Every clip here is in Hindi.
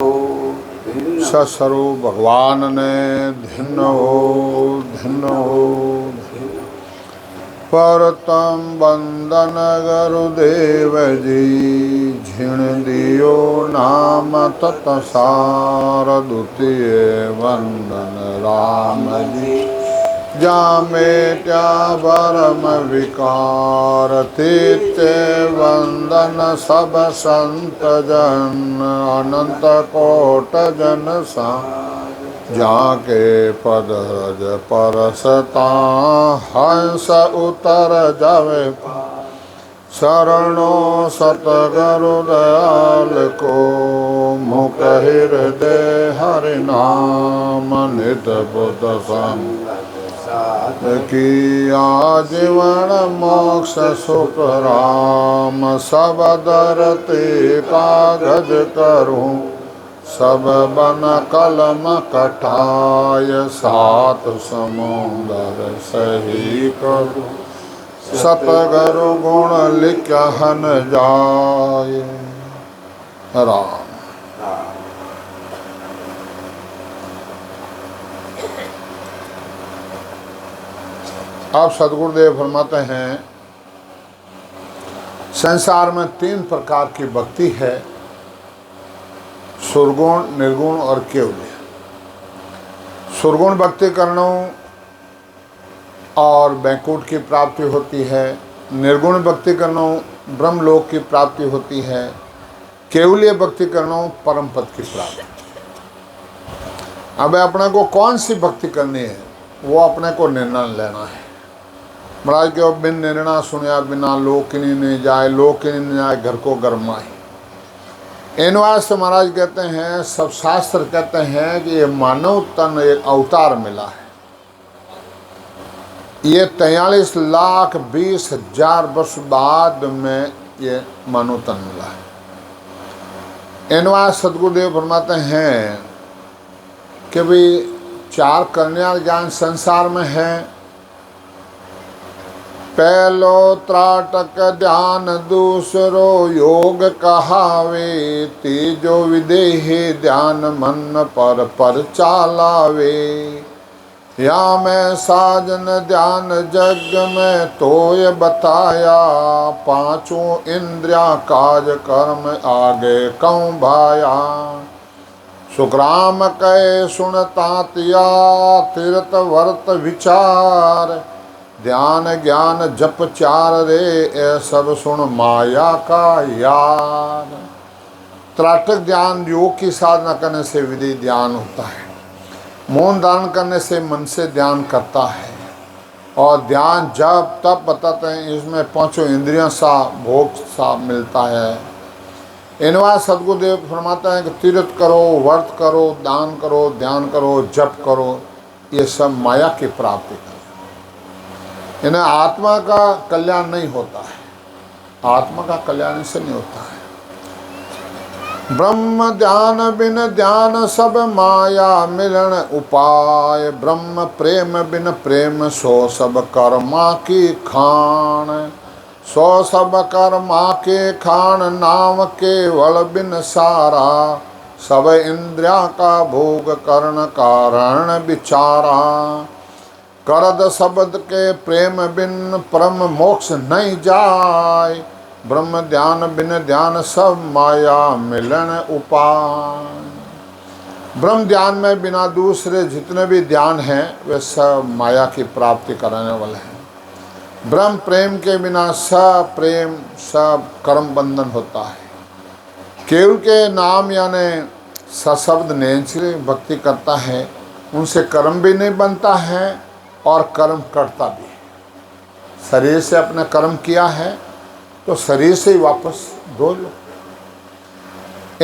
ससरु भगवान ने धिन्नो परतम बंदन गुरुदेव जी झिण दियो नाम तत्सार द्वितीय वंदन राम जी जामे त्या परम विकार तीर्थ वंदन सब संत जन अनंत कोट जन सा जाके पद रज परसता हंस उतर जावे शरणो सतगुरु दयाल को मुख हृदय हरि नाम नित बुद्ध संग की आजीवन मोक्ष सुख राम सब धरती कागज करूं सब बन कलम कटाय सात समुंदर सही करूं सतगुरु गुण लिखन जाय राम। आप सदगुरुदेव फरमाते हैं संसार में तीन प्रकार की भक्ति है, सुरगुण, निर्गुण और केवल्य। सुरगुण भक्ति करना और बैकुंठ की प्राप्ति होती है, निर्गुण भक्ति करना ब्रह्मलोक की प्राप्ति होती है, केवल्य भक्ति करना परम पद की प्राप्ति। अब अपने को कौन सी भक्ति करनी है वो अपने को निर्णय लेना है। महाराज के बिन निर्णय सुनिया बिना लोकिनी ने जाए, लोकिनी ने जाए घर को गरमाए। इन वास्ते महाराज कहते हैं, सब शास्त्र कहते हैं कि ये मानव तन एक अवतार मिला है, ये 43,20,000 वर्ष बाद में ये मानव तन मिला है। इन वास्ते सदगुरुदेव फरमाते हैं कि भाई चार कन्या ज्ञान संसार में है। पहलो त्राटक ध्यान, दूसरो योग कहावे, तीजो विदेही ध्यान मन पर चालावे। या मैं साजन ध्यान जग में तोय बताया, पांचों इंद्रिया काज कर्म आगे कौं भाया। सुखराम कहे सुनता तिया तीर्थ वर्त विचार, ध्यान ज्ञान जप चार रे ए सब सुन माया का यार। त्राटक ध्यान योग की साधना करने से विधि ध्यान होता है, मौन धारण करने से मन से ध्यान करता है, और ध्यान जब तब बताते हैं इसमें पांचों इंद्रियों सा भोग सा मिलता है। इनवा सदगुरुदेव फरमाते हैं कि तीर्थ करो, व्रत करो, दान करो, ध्यान करो, जप करो, ये सब माया की प्राप्ति करो। इन्हें आत्मा का कल्याण नहीं होता है, आत्मा का कल्याण इससे नहीं होता है। ब्रह्म ध्यान बिन ध्यान सब माया मिलन उपाय, ब्रह्म प्रेम बिन प्रेम सो सब कर्मा की खान। सो सब कर्मा के खान नाम केवल बिन सारा, सब इंद्रिया का भोग करण कारण विचारा। करद शब्द के प्रेम बिन परम मोक्ष नहीं जाय, ब्रह्म ध्यान बिन ध्यान सब माया मिलन उपाय। ब्रह्म ध्यान में बिना दूसरे जितने भी ध्यान हैं वे सब माया की प्राप्ति कराने वाले हैं। ब्रह्म प्रेम के बिना सब प्रेम सब कर्म बंधन होता है। केवल के नाम यानी सशब्द नेम से भक्ति करता है, उनसे कर्म भी नहीं बनता है और कर्म करता भी है। शरीर से अपने कर्म किया है तो शरीर से ही वापस धो लो।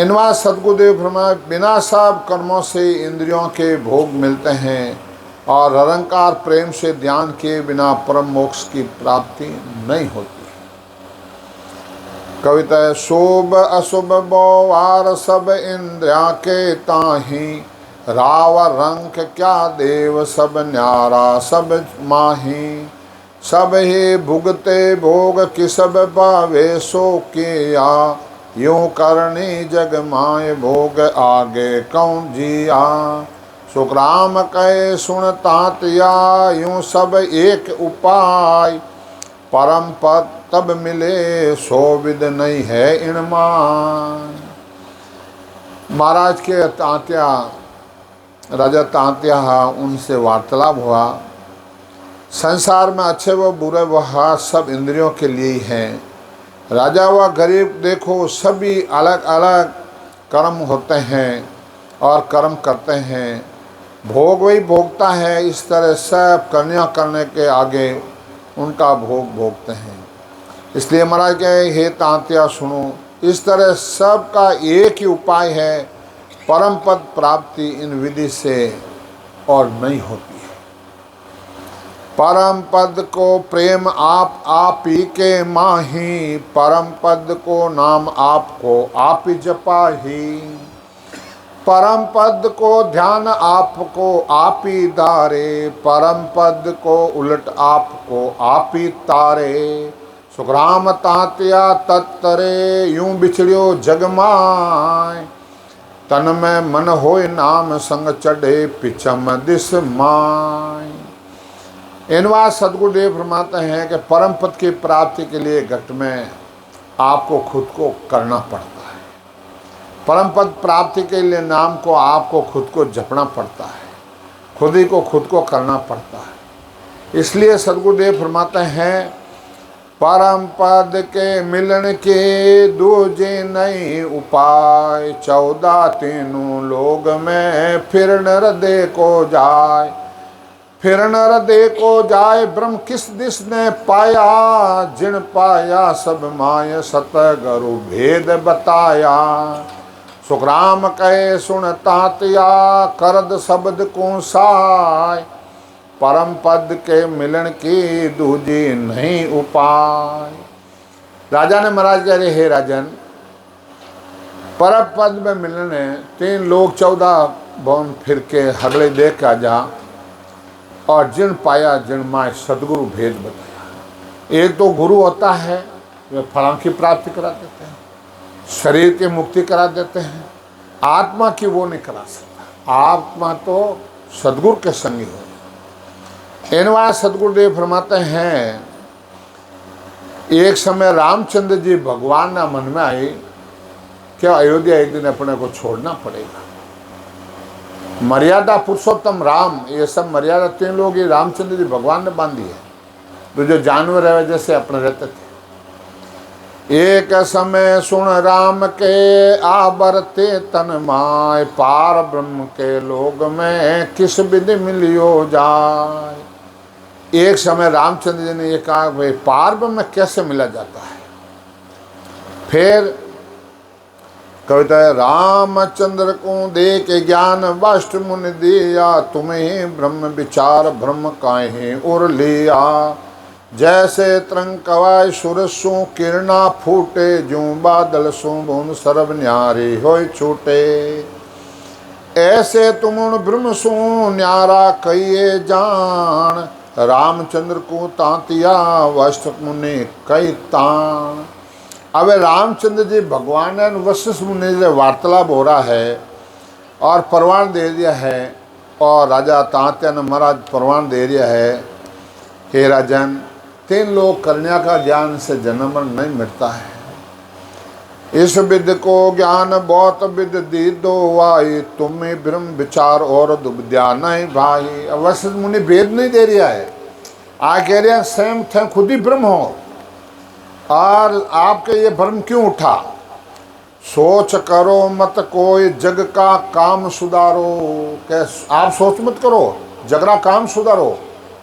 इनवा सदगुरुदेव फरमाए बिना सब कर्मों से इंद्रियों के भोग मिलते हैं, और निरंकार प्रेम से ध्यान किए बिना परम मोक्ष की प्राप्ति नहीं होती। कविता है, शुभ अशुभ बोवार सब इंद्रिया के ताही, राव रंक क्या देव सब न्यारा सब माही। सब ही भुगते भोग कि सब पावे सो किया, यूं करनी जग माय भोग आगे कौन जिया। सुखराम कहे सुन तातिया यूं सब एक उपाय। परम पद तब मिले सो विद नहीं है इनमान। महाराज के तांत्या राजा तांत्या उनसे वार्तालाप हुआ। संसार में अच्छे व बुरे व सब इंद्रियों के लिए ही हैं। राजा व गरीब देखो सभी अलग अलग कर्म होते हैं और कर्म करते हैं। भोग वही भोगता है। इस तरह सब करनियाँ करने के आगे उनका भोग भोगते हैं। इसलिए महाराज कहे हे तांत्या सुनो, इस तरह सब का एक ही उपाय है। परम पद प्राप्ति इन विधि से और नहीं होती है। परम पद को प्रेम आप ही के माही। परम पद को नाम आपको आप ही जपाही। परम पद को ध्यान आपको आप ही धारे। परम पद को उलट आपको आप ही तारे। सुखराम तांत्या तत्तरे यूं बिछड़ियो जगमाय। तन में मन होए नाम संग चढ़े पिछम दिस माय। इन बात सदगुरुदेव फरमाते हैं कि परम पद की प्राप्ति के लिए घट में आपको खुद को करना पड़ता है। परम पद प्राप्ति के लिए नाम को आपको खुद को जपना पड़ता है। खुद ही को खुद को करना पड़ता है। इसलिए सदगुरुदेव फरमाते हैं परम पद के मिलन के दूजे नई उपाय। 14 तीनों लोग में फिर नर दे को जाए। फिर नर दे को जाए ब्रह्म किस दिस ने पाया। जिन पाया सब माय सतगुरु भेद बताया। सुखराम कहे सुन तांत्या करद शब्द को साय। परम पद के मिलन की दूजी नहीं उपाय। राजा ने महाराज कह रहे हे राजन, परम पद में मिलने 3 लोग 14 भवन फिर के हगले देख के आ जा। और जिन पाया जिन माय सदगुरु भेद बताया। एक तो गुरु होता है वे फलों की प्राप्ति करा देते हैं, शरीर की मुक्ति करा देते हैं। आत्मा की वो नहीं करा सकता। आत्मा तो सदगुरु के संगी हो। इन बात सदगुरुदेव फरमाते हैं एक समय रामचंद्र जी भगवान ना मन में आई कि अयोध्या एक दिन अपने को छोड़ना पड़ेगा। मर्यादा पुरुषोत्तम राम ये सब मर्यादा 3 लोग ये रामचंद्र जी भगवान ने बांधी है। तो जो जानवर है जैसे अपने रहते थे। एक समय सुन राम के आबरते तन माय। पार ब्रह्म के लोग में किस विधि मिलियो जाय। एक समय रामचंद्र जी ने ये कहा भाई पार ब्रह्म में कैसे मिला जाता है। फिर कविता है रामचंद्र को दे के ज्ञान वष्ट मुनि दिया। तुम्हें ब्रह्म विचार ब्रह्म काहे और लिया। जैसे तरंग कवाय सुरसों किरणा फूटे। जो बादल सो भुन सर्व न्यारे होय छूटे। ऐसे तुम ब्रह्म सो न्यारा कहिए जान। रामचंद्र को तांतिया वष्ट मुनि कई तान। अब रामचंद्र जी भगवान ने वशिष्ठ मुनि से वार्तालाप हो रहा है और परवान दे दिया है। और राजा तांत्या ने महाराज परवान दे दिया है हे राजन 3 लोग कन्या का ज्ञान से जन्म नहीं मिटता है। इस विद को ज्ञान बहुत विद दी दो आई। तुम्हें ब्रह्म विचार और दुविद्या नहीं भाई। वशिष्ठ मुनि भेद नहीं दे रहा है। आ कह रहे हैं स्वयं थे खुद ही ब्रह्म हो और आपके ये भ्रम क्यों उठा। सोच करो मत कोई जग का काम सुधारो। कैसे आप सोच मत करो जगरा काम सुधारो।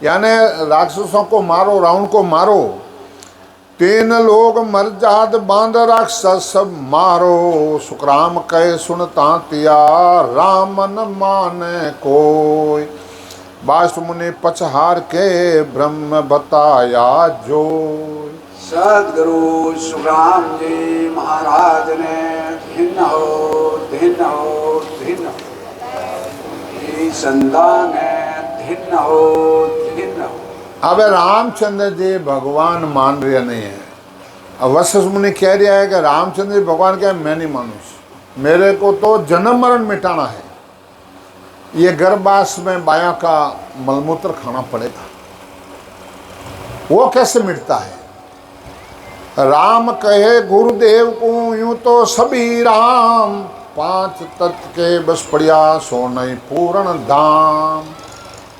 यानी राक्षसों को मारो रावण को मारो। 3 लोग मर जात बांध राक्षस सब मारो। सुखराम कहे सुन तांतिया राम न माने कोई। वाष्ट मुनि पछहार के ब्रह्म बताया जो। सदगुरु सुखराम जी महाराज ने धिन्न हो संतान धिन्न हो। अब रामचंद्र जी भगवान मान रहे नहीं है। अब वशिष्ठ मुनि कह रहा है कि रामचंद्र जी भगवान क्या, मैं नहीं मानू, मेरे को तो जन्म मरण मिटाना है, ये गर्भवास में बाया का मलमूत्र खाना पड़ेगा, वो कैसे मिटता है। राम कहे गुरुदेव को यूं तो सभी राम, पांच तत्व के बस पड़िया सोनई पूर्ण धाम।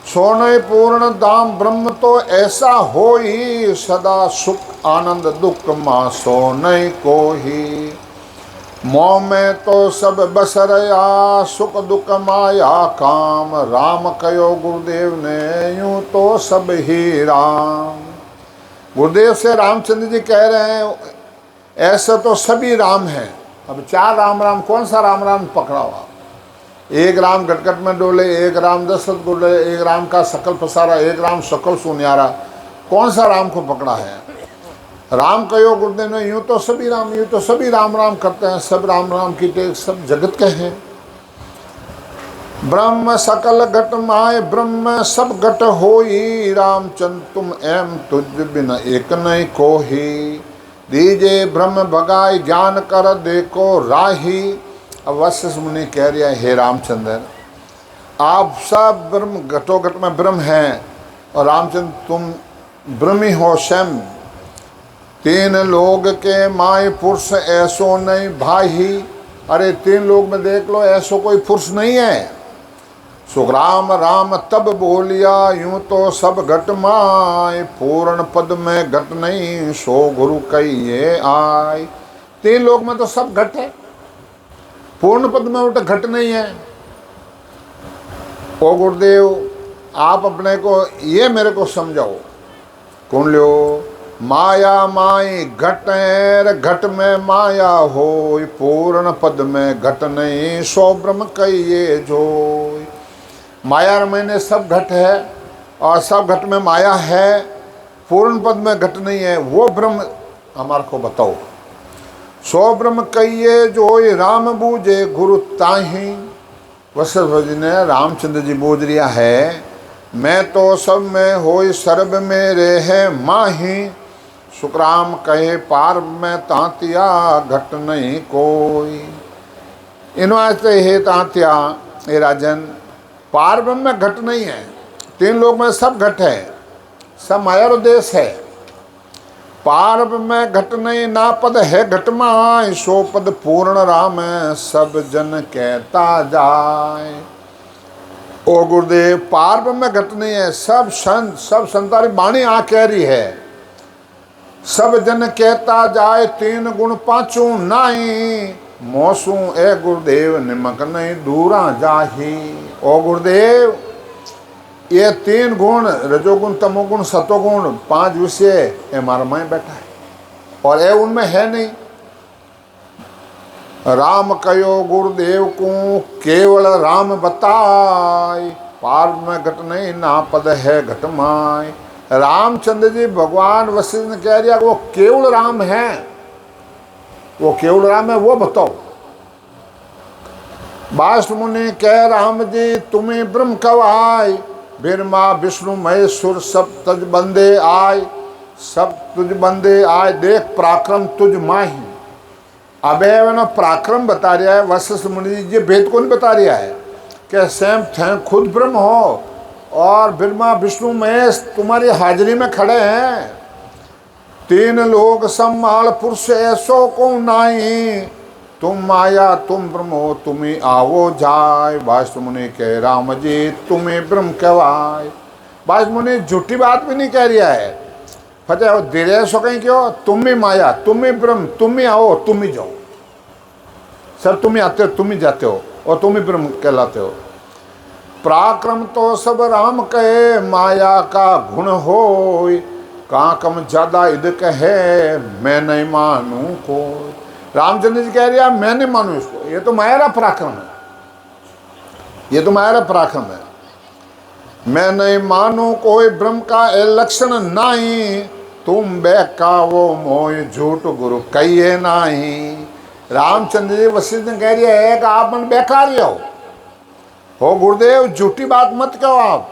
सोनई पूर्ण धाम ब्रह्म तो ऐसा हो ही, सदा सुख आनंद दुख माँ सोनई को ही। मोह में तो सब बस रया, सुख दुख माया काम, राम कयो गुरुदेव ने यूं तो सब ही राम। गुरुदेव से रामचंद्र जी कह रहे हैं ऐसा तो सभी राम हैं। अब चार राम राम, कौन सा राम राम पकड़ा हुआ? एक राम गटगट में डोले, एक राम दशरथ डोले, एक राम का सकल पसारा, एक राम सकल सुनियारा, कौन सा राम को पकड़ा है? राम कहो गुरुदेव ने यूं तो सभी राम, यूं तो सभी राम राम करते हैं, सब राम राम की टेक सब जगत के हैं। ब्रह्म सकल घट माय ब्रह्म सब घट होई, रामचंद्र तुम एम तुझ बिन एक नहीं कोही। दीजे ब्रह्म भगाई ज्ञान कर देखो राही। अब वशिष्ठ मुनि कह रहा है हे रामचंद्र, आप सब ब्रह्म घटो घट में ब्रह्म हैं, और रामचंद्र तुम ब्रह्म ही हो स्वयं। तीन लोग के माय पुरुष ऐसो नहीं भाई। अरे तीन लोग में देख लो, ऐसो कोई पुरुष नहीं है। सुग्राम राम तब बोलिया, यूं तो सब घट माय, पूर्ण पद में घट नहीं, सो गुरु कहिए आय। तीन लोग में तो सब घट है, पूर्ण पद में उठ घट नहीं है। ओ गुरुदेव आप अपने को ये मेरे को समझाओ। कौन लो माया माई घट है, घट में माया हो, पूर्ण पद में घट नहीं, सो ब्रह्म कहिए जोय। माया मैंने सब घट है और सब घट में माया है, पूर्ण पद में घट नहीं है, वो ब्रह्म हमारे को बताओ। सो ब्रह्म कहिए जोय, राम बूझे गुरु ताही। वशिष्ठ जी ने रामचंद्र जी बूझ रिया है, मैं तो सब में होई सर्व मेरे है माही। सुखराम कहे पार में तांतिया, घट नहीं कोई। इन वास्ते हे तांतिया हे राजन, पार ब्रह्म में घट नहीं है, तीन लोग में सब घट है, सब माया रो देश है। पार में घट नहीं, ना पद है घट माय, सो पद पूर्ण राम है, सब जन कहता जाए। ओ गुरुदेव पार ब्रह्म में घट नहीं है, सब संतारी बाणी आ कह रही है, सब जन कहता जाए, तीन गुण पांचों नाही, मोसू ए गुरुदेव निमक नहीं दूरा जाही। ओ गुरुदेव ये तीन गुण रजोगुण तमोगुण सतोगुण पांच विषय ये हमारा में बैठा है और ये उनमें है नहीं। राम कयो गुरुदेव को केवल राम बताए, पार में घट नहीं, ना पद है घट माय। रामचंद्र जी भगवान वशिष्ठ ने कह दिया वो केवल राम है, वो केवल राम है, वो बताओ। वाष्ट मुनि कह राम जी तुम्हें ब्रह्म कवाय, ब्रह्मा विष्णु महेश्वर सब तुझ बंदे आय, सब तुझ बंदे आय, देख पराक्रम तुझ माही। अब ना पराक्रम बता रहा है वशिष्ठ मुनि जी, ये भेद कौन बता रहा है कि स्वयं थे खुद ब्रह्म हो और ब्रह्मा विष्णु महेश तुम्हारी हाजिरी में खड़े हैं। तीन लोग सम्माल पुरुष ऐसो को नाही, तुम माया तुम ब्रह्म हो, तुम्हें आवो जाय। वाष्ट मुनि कह राम जी तुम्हें ब्रह्म कहवाय। वाष्ट मुनि झूठी बात भी नहीं कह रहा है, फतेह धीरे सो कहीं क्यों, तुम ही माया तुम ही ब्रह्म, तुम ही आओ तुम ही जाओ, सब तुम ही आते हो तुम ही जाते हो और तुम ही ब्रह्म कहलाते हो। पराक्रम तो सब राम कहे, माया का गुण होय, काकम ज्यादा इदक है, मैं नहीं मानू कोई। रामचंद्र जी कह रहे हैं मैं नहीं मानू इसको, ये तो माया पराक्रम है, ये तो माया पराक्रम है। मैं नहीं मानू कोई ब्रह्म का ए लक्षण नहीं, तुम बेकावो मोय झूठ गुरु कहिए नहीं। रामचंद्र जी वशिष्ठ ने कह रहे हैं कि आप मन बेकार हो गुरुदेव, झूठी बात मत कहो आप।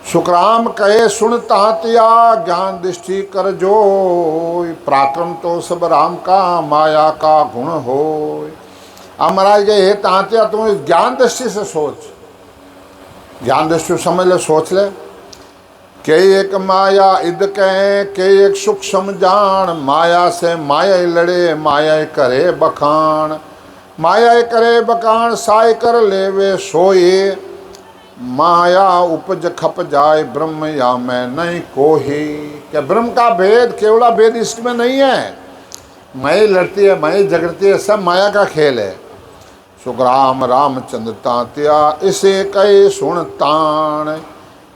सुखराम कहे सुन तांतिया ज्ञान दृष्टि कर जो, पराक्रम तो सब राम का माया का गुण हो। अब महाराज गए हे तांतिया तुम इस ज्ञान दृष्टि से सोच, ज्ञान दृष्टि समझ ले, सोच ले। के एक माया इद कहे के एक सुख समझान, माया से माया लड़े माया करे बखान, माया करे बखान साय कर लेवे सोए, माया उपज खप जाए ब्रह्म या मैं नहीं कोही। क्या ब्रह्म का भेद केवला भेद इसमें नहीं है, मैं लड़ती है मैं झगड़ती है, सब माया का खेल है। सुखराम रामचंद्र तांतिया इसे कहे सुन तान,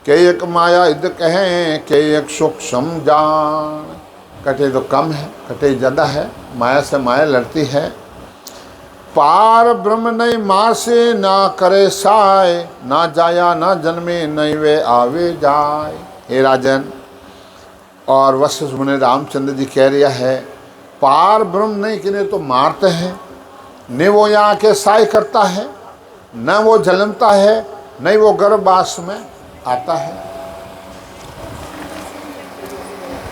के एक माया इद कहें के एक सुख समझान। कटे तो कम है कटे ज़्यादा है, माया से माया लड़ती है। पार ब्रह्म नहीं मासे ना करे साय, ना जाया ना जन्मे नहीं वे आवे जाए। हे राजन, और वशिष्ठ मुनि रामचंद्र जी कह रहा है पार ब्रह्म नहीं कि नहीं तो मारते हैं, न वो यहाँ के साय करता है, न वो जन्मता है, नहीं वो गर्भवास में आता है,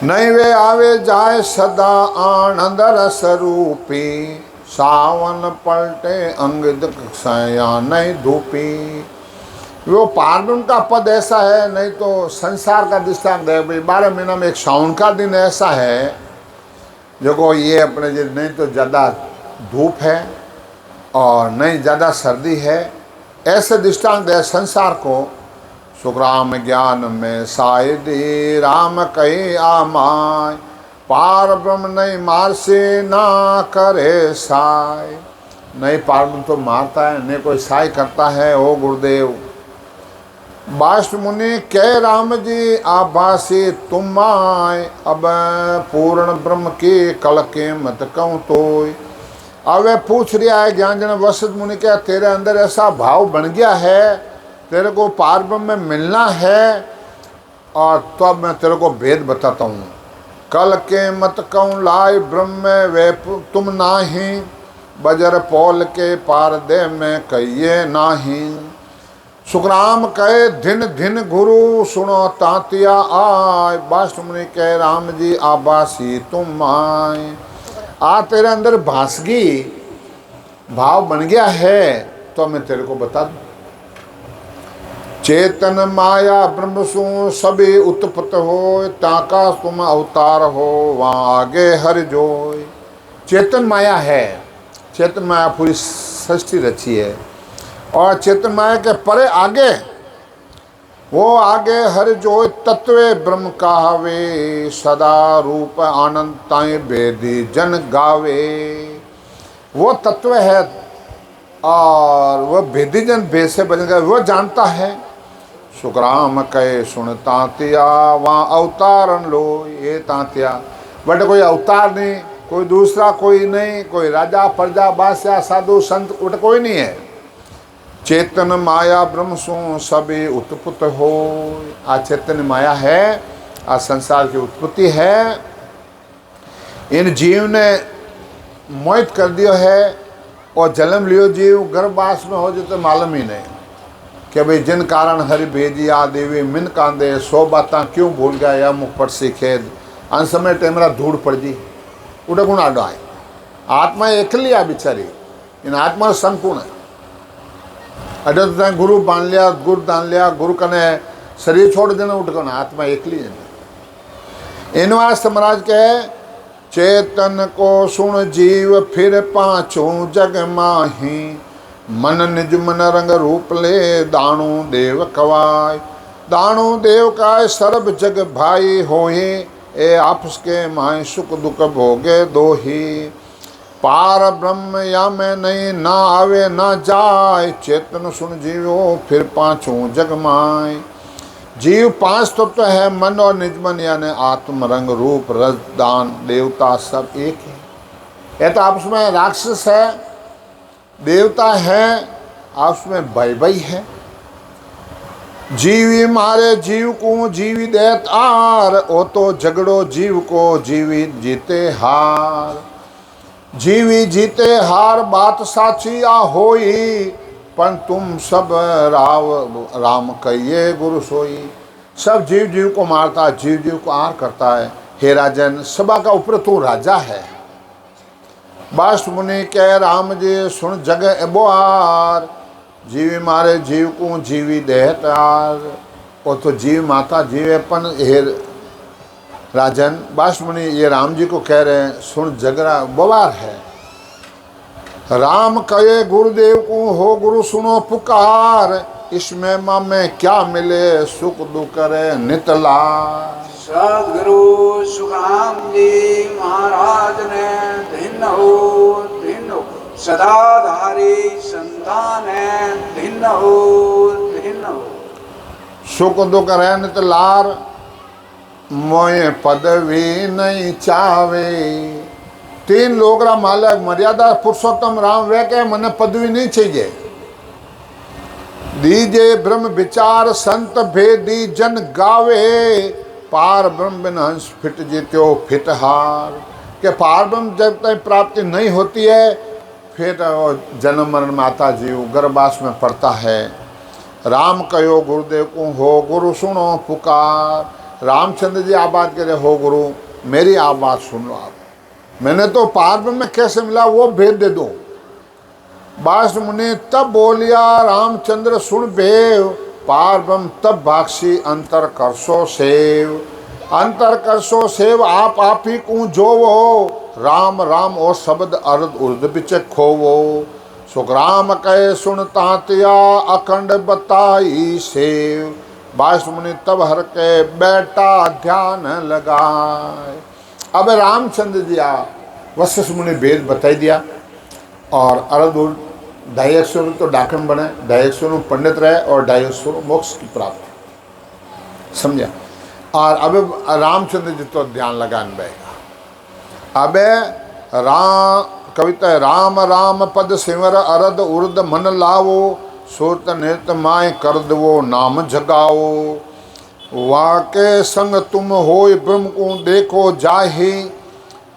नहीं वे आवे जाए सदा आनंद रस रूपी, सावन पलटे अंग सया नहीं धूपी। वो पार्वण का पद ऐसा है, नहीं तो संसार का दृष्टांत है भाई। 12 महीना में एक सावन का दिन ऐसा है जो को ये अपने नहीं तो ज़्यादा धूप है और नहीं ज़्यादा सर्दी है, ऐसे दृष्टांत है संसार को। सुखराम ज्ञान में सायदी राम कही आमाय, पार ब्रह्म नहीं मार से ना करे साय। नहीं पार ब्रह्म तो मारता है, नहीं कोई साय करता है। ओ गुरुदेव, बाष्ट मुनि कह राम जी आभासी तुम आए, अब पूर्ण ब्रह्म की कल के मत कहूँ तो। अब वह पूछ रहा है ज्ञानजन वशिष्ठ मुनि, क्या तेरे अंदर ऐसा भाव बन गया है, तेरे को पार ब्रह्म में मिलना है, और तो अब मैं तेरे को भेद बताता हूँ। कल के मत कहूँ लाए ब्रह्म वे तुम नाही, बजर पौल के पार दे में कहिए नाही। सुखराम कहे दिन दिन गुरु सुनो तांतिया आय, बाष्ट मुनि कहे राम जी आबासी तुम आए। आ तेरे अंदर भासगी भाव बन गया है तो मैं तेरे को बता दूं। चेतन माया ब्रह्म सु सभी उत्पत हो, ताका तुम अवतार हो वहाँ आगे हर जोय। चेतन माया है, चेतन माया पूरी सृष्टि रची है, और चेतन माया के परे आगे वो आगे हर जोय तत्वे ब्रह्म कहावे, सदा रूप आनंद ताए वेदी जन गावे। वो तत्व है और वह भेदी जन भेद से बन गया, वो जानता है। सुखराम कहे सुन तांतिया वहाँ अवतारन लो। ये तांतिया बट कोई अवतार नहीं, कोई दूसरा कोई नहीं, कोई राजा प्रजा बादशाह साधु संत उठ कोई नहीं है। चेतन माया ब्रह्म सु सभी उत्पत्त हो। आज चैतन्य माया है, आज संसार की उत्पत्ति है। इन जीव ने मोहित कर दिया है, और जन्म लियो जीव गर्भवास में हो जाए तो मालूम ही नहीं कि भाई जिन कारण हरि भेजिया देवी मिन कांदे, 100 बातें क्यों भूल गया या मुख पर सीखेद, अंत समय टेमरा धूड़ पड़ जी उड़े गुण आडो आए। आत्मा एकली आ बिचारी, इन आत्मा संपूर्ण है। अरे तो गुरु बांध लिया, गुरु दान लिया, गुरु कने शरीर छोड़ देना उठ कर, आत्मा एकली है। इन वास्ते महाराज कहे चेतन को सुन जीव फिर पांचों जग माही, मन निज मन रंग रूप ले दाणु देव कवाय। दाणु देव काय सर्व जग भाई होए, ए आपस के माय सुख दुख भोगे दोही। पार ब्रह्म या में नहीं ना आवे ना जाए, चेतन सुन जीवो फिर पांचों जग माय। जीव 5 तत्व है, मन और निज मन यानी आत्म रंग रूप रस दान देवता सब एक है। यह तो आपस में राक्षस है, देवता है, आपस में भाई है। जीवी मारे जीव को जीवी देत आर, ओ तो झगड़ो जीव को जीवी जीते हार। जीवी जीते हार बात साची आ होई, पर तुम सब राम कहिए गुरु सोई। सब जीव जीव को मारता है, जीव जीव को आहार करता है। हे राजन, सभा का ऊपर तू राजा है। बास मुनि कह राम जी सुन जग एबोहार, जीवी मारे जीव को जीवी देहतार। वो तो जीव माता जीवेपन। हे राजन, बास मुनि ये राम जी को कह रहे हैं सुन जगरा बवार है। राम कहे गुरुदेव को हो गुरु सुनो पुकार, इसमें माँ में क्या मिले सुख दुख करे नितलार। सदगुरु सुखराम जी महाराज ने धिन्न हो सदाधारी संतान धिन्न हो। सुख दुख रहे नितलार, मोए पदवी नहीं चावे। तीन लोग रा मालक मर्यादा पुरुषोत्तम राम वे के मने पदवी नहीं चाहिए। दीजे ब्रह्म विचार संत भेदी जन गावे, पार ब्रह्म बिन हंस फिट जीत्यो फिट हार। के पार ब्रह्म जब तक प्राप्ति नहीं होती है, फिर जन्म मरण माता जीव गर्भवास में पड़ता है। राम कहो गुरुदेव को हो गुरु सुनो पुकार। रामचंद्र जी आबाद करे हो गुरु मेरी आवाज़ सुन लो आप। मैंने तो पार ब्रह्म में कैसे मिला वो भेद दे दो। बास मुनि तब बोलिया रामचंद्र सुन बेव, पार ब्रह्म तब बाक्षी अंतर करसो सेव। अंतर करसो सेव आप ही को जो वो, राम राम और शब्द अर्ध उर्द बिच खोवो। सुखराम कहे सुन तातिया अखंड बताई सेव। बास मुनि तब हर के बैठा ध्यान लगाए। अब रामचंद्र जी वशिष्ठ मुनि वेद बताई दिया और अर्ध उर्द 250 तो डाकन बने, 250 पंडित रहे और 250 मोक्ष की प्राप्ति समझा। और अब रामचंद्र जी तो ध्यान लगाने बैठा। अब राम कविता राम राम पद सिमर अरद उर्द मन लावो, सुरत नृत माए कर दवो नाम जगाओ। वाके संग तुम होय ब्रह्म को देखो जाही,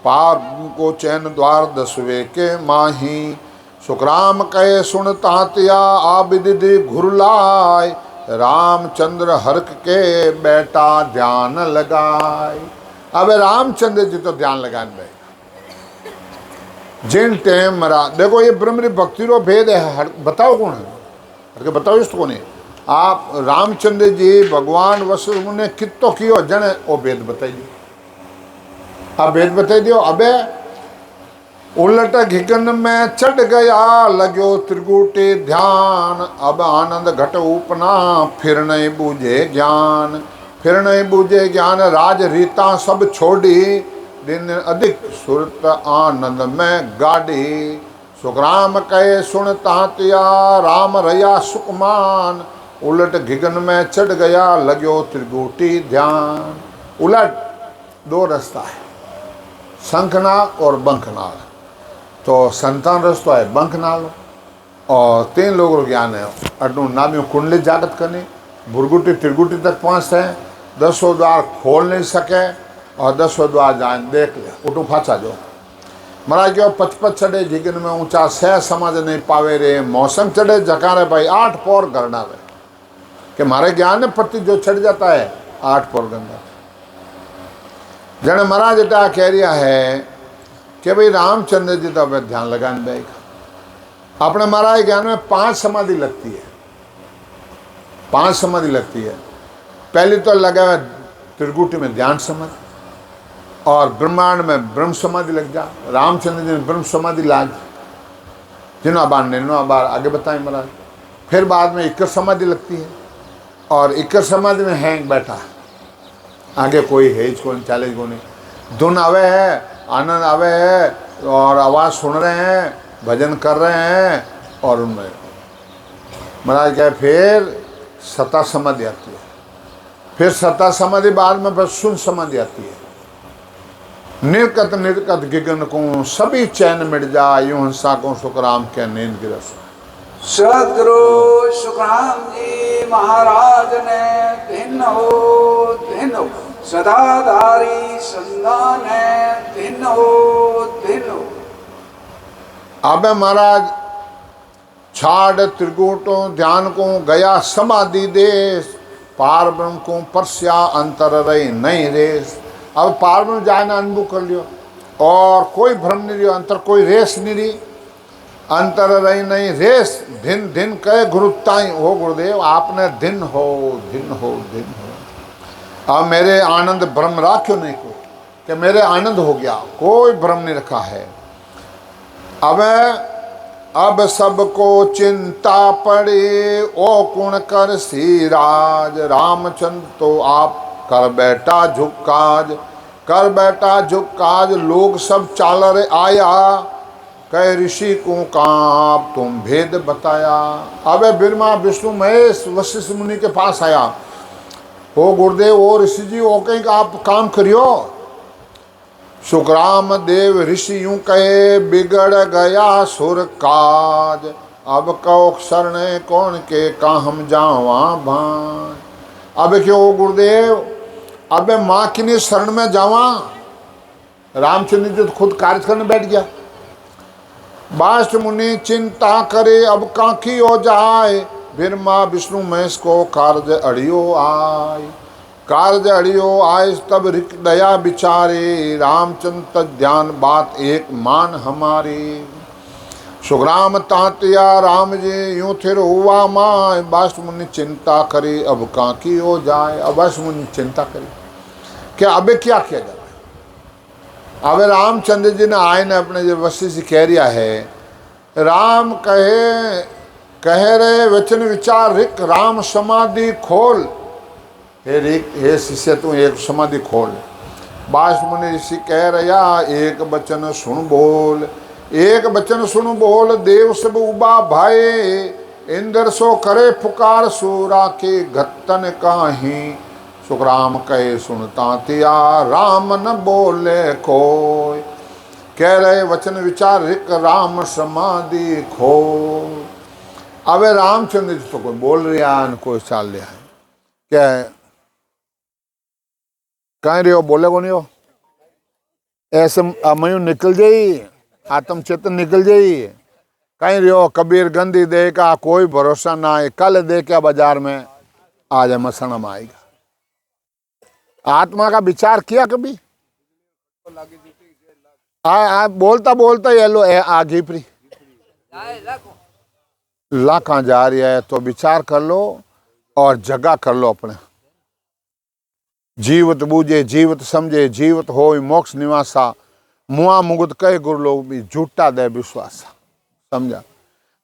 पार को चैन द्वार दसवे के माही। सुखराम कहे सुन तातिया आबिदी घुरलाय, रामचंद्र हर्क के बैठा ध्यान लगाए। अब रामचंद्र जी तो ध्यान लगाने बैठे। जिन टेम मरा देखो ये ब्रह्म भक्ति रो भेद है। बताओ कौन है, हर के बताओ इसको कौन है। आप रामचंद्र जी भगवान वशिष्ठ ने कितो कियो जन वो भेद बताइए। अब भेद बताई दियो। अबे उलट घिगन में चढ़ गया लगो त्रिगुटी ध्यान, अब आनंद घट उपना फिर नहीं बूझे ज्ञान। फिर नहीं बूझे ज्ञान राज रीता सब छोड़ी, दिन अधिक सुरत आनंद में गाड़ी। सुखराम कहे सुन तातिया राम रया सुकमान, उलट घिगन में चढ़ गया लगो त्रिगुटी ध्यान। उलट दो रास्ता है, शंखनाग और बंखनाग। तो संतान रास्ता है बंखनाग और 3 लोगों ज्ञान है। अटू नामियों कुंडली जागत करनी, भुरगुटी त्रिगुटी तक पहुँचते हैं, 10 द्वार खोल नहीं सके और 10 द्वार जान देख ले उठू फाचा जो। महाराज क्यों 55 चढ़े घिगन में ऊंचा सह समझ नहीं पावे रे, मौसम चढ़े जकारे भाई 8 पौर गरना रे। कि हमारे ज्ञान में प्रति जो चढ़ जाता है 8 पौर गरना। जन महाराज इटा कह रहा है कि भाई रामचंद्र जी तो अब ध्यान लगाने बैठा। अपने महाराज ज्ञान में 5 समाधि लगती है, 5 समाधि लगती है। पहली तो लगा है त्रिगुटी में ध्यान समाधि और ब्रह्मांड में ब्रह्म समाधि लग जा। रामचंद्र जी ने ब्रह्म समाधि लाग जिन्हों बार 99 बार आगे बताएं महाराज। फिर बाद में इक्कर समाधि लगती है और इक्कर समाधि में हैंग बैठा, आगे कोई है इसको चैलेंज को नहीं। धुन आवे है, आनंद आवे है और आवाज़ सुन रहे हैं, भजन कर रहे हैं और उनमें महाराज क्या फिर सता समाधि आती है। फिर सता समाधि बाद में बस सुन समाधि आती है। निर्कत निर्कत गिगन को सभी चैन मिट जा, यूं हंसा को सुखराम के नींद गिरस। सदगुरु सुखराम जी महाराज ने धिन्न हो सदाधारी संतान धिन्न हो। अब महाराज छाड़ त्रिगुटों ध्यान को गया समाधि देश, पार ब्रह्म को परस्या अंतर रही नहीं रेस। अब पार ब्रह्म जाए ना अनुभव कर लियो और कोई भ्रम नहीं रही, अंतर कोई रेस नहीं रही, अंतर रही नहीं रेस। दिन दिन कहे गुरुताई हो गुरुदेव आपने दिन हो दिन हो दिन हो। अब मेरे आनंद ब्रह्म राख्यो नहीं को कि मेरे आनंद हो गया, कोई भ्रम नहीं रखा है। अब सबको चिंता पड़े ओ कुण कर सिराज। रामचंद्र तो आप कर बैठा झुकाज, कर बैठा झुकाज। लोग सब चाल रे आया कह ऋषि को कहाँ आप तुम भेद बताया। अब ब्रह्मा विष्णु महेश वशिष्ठ मुनि के पास आया, हो गुरुदेव ओ ऋषि जी ओ कहीं आप काम करियो। सुखराम देव ऋषि यूं कहे बिगड़ गया सुर काज। अब कहो शरण कौन के का हम जावा भान। अब क्यों गुरुदेव अब माँ किन्हीं शरण में जावा। रामचंद्र जी तो खुद कार्य करने बैठ गया। बाष्ट मुनि चिंता करे अब काकी हो जाए। ब्रह्मा विष्णु महेश को कार्य अड़ियो आय, कार्य अड़ियो आय तब रिक दया बिचारे। रामचंद्र ध्यान बात एक मान हमारी। सुग्राम तांतिया राम जी यूं थिर हुआ माय। बाष्ट मुनि चिंता करे अब काकी हो जाए। अब बाष्ट मुनि चिंता करे कि अबे क्या किया जाए। अब रामचंद्र जी ने आए ने अपने जो वशिष्ठ जी कह रिया है, राम कह रहे वचन विचार रिक राम समाधि खोल। हे रिक हे शिष्य तू एक समाधि खोल। बाष्ट मुनि ऋषि कह रहा एक वचन सुन बोल, एक वचन सुन बोल। देव सब उबा भाई इंद्र सो करे पुकार। सूरा के घत्तन काही सुखराम कहे सुनता तिया राम न बोले कोई। कह रहे वचन विचार रिक राम समाधि खो। अब रामचंद्र जी तो कोई बोल रहा है कोई चाल रहा है क्या कहीं रहो बोले को नहीं हो ऐसे मयू निकल जाई आत्म चेतन निकल जाई। कहीं रहो कबीर गंदी दे का कोई भरोसा ना है। कल दे क्या बाजार में आज मसना में आएगा। आत्मा का विचार किया कभी बोलता बोलता ये लो आगे प्री ला कहाँ जा रही है तो विचार कर लो और जगह कर लो अपने। जीवत बूझे जीवत समझे जीवत हो मोक्ष निवासा। मुआ मुगत कहे गुरु लोग भी झूठा दे विश्वास। समझा।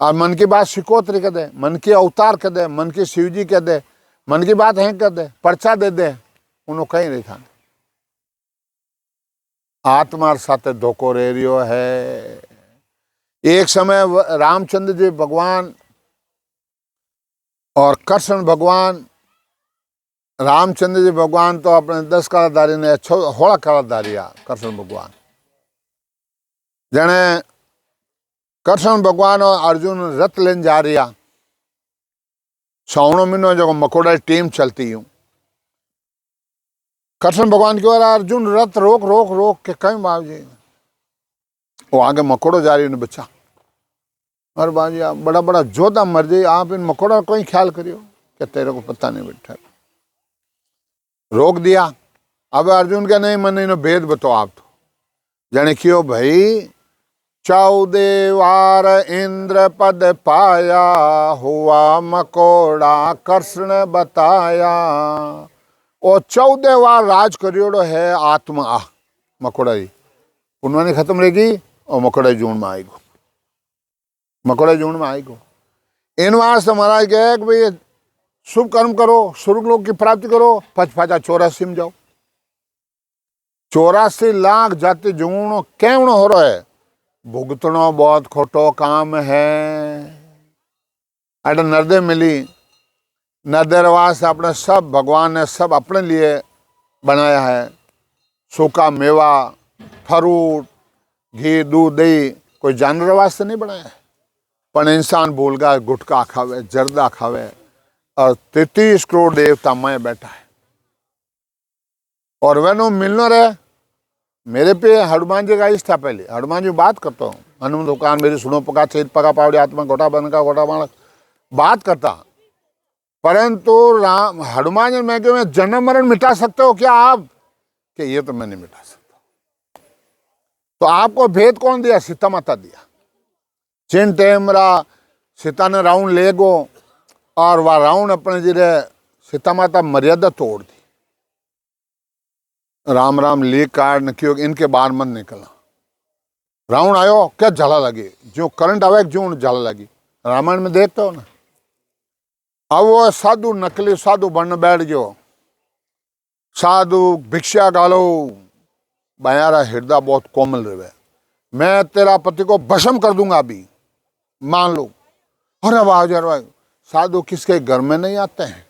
और मन की बात शिकोत्री कर दे, मन की अवतार कर दे, मन की शिवजी कर दे, मन की बात है कर दे, पर्चा दे दे उन्होंने कहीं नहीं था। आत्मार साथे धोखो रह रियो है। एक समय रामचंद्र जी भगवान और कृष्ण भगवान, रामचंद्र जी भगवान तो अपने 10 कलाधारी ने 16 कलाधारी आ कृष्ण भगवान। जने कृष्ण भगवान और अर्जुन रथ लेन जा रहा। श्रावण महीनो जो मकोड़ा टीम चलती हूँ। कृष्ण भगवान की ओर अर्जुन रथ रोक रोक रोक के कहीं बाबू जी वो आगे मकोड़ो जा रही है बच्चा और बाजी आप बड़ा बड़ा जोधा मर जाए आप इन मकोड़ा कोई ख्याल करियो कि तेरे को पता नहीं बैठा। रोक दिया। अब अर्जुन के नहीं मन इन्हों भेद बताओ आप तो जाने क्यों भाई 14 वार इंद्र पद पाया हुआ मकोड़ा कृष्ण बताया। और 14 वार राज करियोड़ो है आत्मा आ मकोड़ा जी उन्होंने खत्म रहेगी और मकोड़ा जून में आएगो। मकोड़ा जून में आएगो। इन वास्ते महाराज कहे कि भाई शुभ कर्म करो स्वर्ग लोक की प्राप्ति करो। 84 में जाओ। 84 लाख जाति जूणो केवणो हो रहा है। भुगतनो बहुत खोटो काम है। अरे नरदे मिली नरदेरवास अपने सब भगवान ने सब अपने लिए बनाया है। सूखा मेवा फ्रूट घी दूध दही कोई जानवर वास्ते नहीं बनाया है। पर इंसान भूल गया गुटखा खावे जर्दा खावे और 33 करोड़ देवता मैं बैठा है। और वह मिलना रहे मेरे पे हनुमान जी का इष्टा पहले हनुमान जी बात करता हूँ। हनुमान दुकान मेरी सुनो पका चेत पका पावड़ी आत्मा गोटा बन का गोटा बाण बात करता परंतु राम हनुमान जी मैं क्यों जन्म मरण मिटा सकते हो क्या आप? कि ये तो मैं नहीं मिटा सकता। तो आपको भेद कौन दिया? सीता माता दिया। जिन टेमरा सीता ने रावण ले गो और वह रावण अपने जिरे सीता माता मर्यादा तोड़ दी। राम राम ली कार न क्यों इनके बाहर मन निकला। रावण आयो क्या झाला लगी, जो करंट आवे जो झाला लगी। रामायण में देखते हो ना। अब वो साधु नकली साधु बन बैठ गयो। साधु भिक्षा गालो, बयारा हृदय बहुत कोमल रहे। मैं तेरा पति को भस्म कर दूंगा अभी, मान लो। अरे वाह, साधु किसके घर में नहीं आते हैं,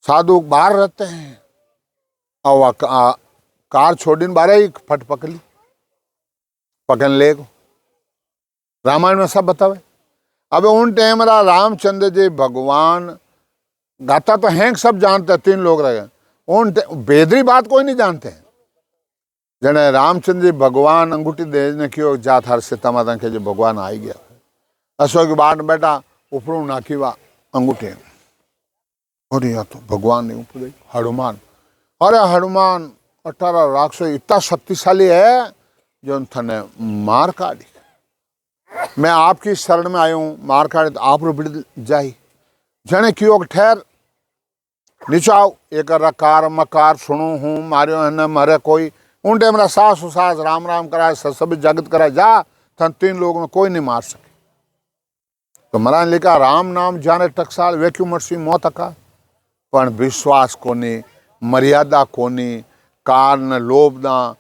साधु बाहर रहते हैं। और कार छोड़ी बारह ही फट पकड़ी, पकड़ ले गो। रामायण में सब बतावे। अब उन टाइम रामचंद्र जी भगवान गाता तो हैं, सब जानते हैं, 3 लोग रहे। उन बेदरी बात कोई नहीं जानते हैं। जने रामचंद्र जी भगवान अंगूठी देने क्यों जा थार सीता माता के जो भगवान आई गया अशोक बाट बेटा ऊपरू नाखी वा अंगूठी। अरे या तो भगवान ने ऊपर गई हनुमान। अरे हनुमान 18 राक्षस इतना शक्तिशाली है जो थने मार काढ़ी। मैं आपकी शरण में आया हूं, मार काढ़े तो आप बिड़ जाई। जने क्यों ठहर नीचे आओ, एक रकार मकार सुनो हूं मारियो है न मरे कोई। उन टाइम सास उसास राम राम कराए, सब जगत कराए, जा थन 3 लोगों में कोई नहीं मार सके। तो महाराज लिखा राम नाम जाने टकसाल वे क्यों मरसी मौत का। पण विश्वास कोनी, मर्यादा कोनी, कारण लोभ ना